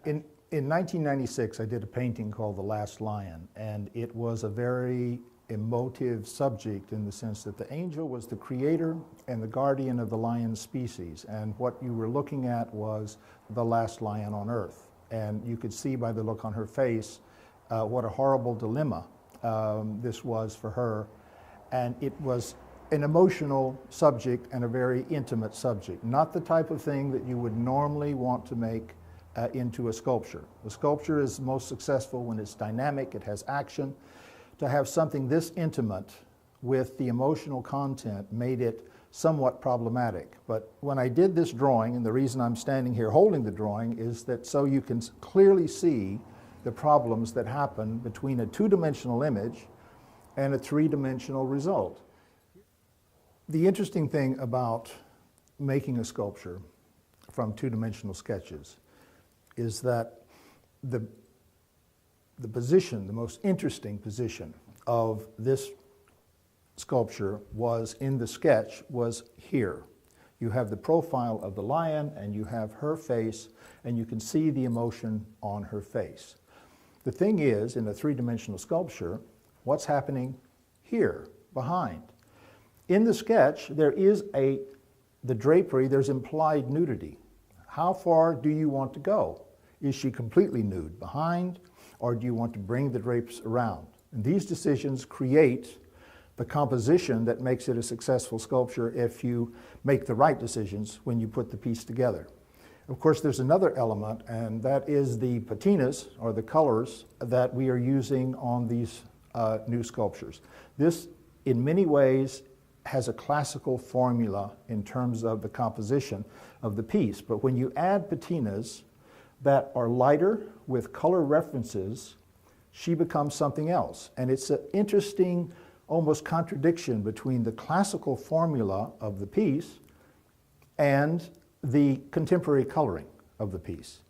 In 1996, I did a painting called The Last Lion, and it was a very emotive subject in the sense that the angel was the creator and the guardian of the lion species, and what you were looking at was the last lion on earth. And you could see by the look on her face what a horrible dilemma this was for her. And it was an emotional subject and a very intimate subject, not the type of thing that you would normally want to make into a sculpture. The sculpture is most successful when it's dynamic, it has action. To have something this intimate with the emotional content made it somewhat problematic. But when I did this drawing, and the reason I'm standing here holding the drawing is that so you can clearly see the problems that happen between a two-dimensional image and a three-dimensional result. The interesting thing about making a sculpture from two-dimensional sketches is that the position, the most interesting position of this sculpture was in the sketch was here. You have the profile of the lion and you have her face and you can see the emotion on her face. The thing is, in a three-dimensional sculpture, what's happening here, behind? In the sketch, there is the drapery, there's implied nudity. How far do you want to go? Is she completely nude behind, or do you want to bring the drapes around? And these decisions create the composition that makes it a successful sculpture if you make the right decisions when you put the piece together. Of course, there's another element, and that is the patinas, or the colors, that we are using on these new sculptures. This, in many ways, has a classical formula in terms of the composition of the piece. But when you add patinas that are lighter with color references, she becomes something else. And it's an interesting, almost contradiction between the classical formula of the piece and the contemporary coloring of the piece.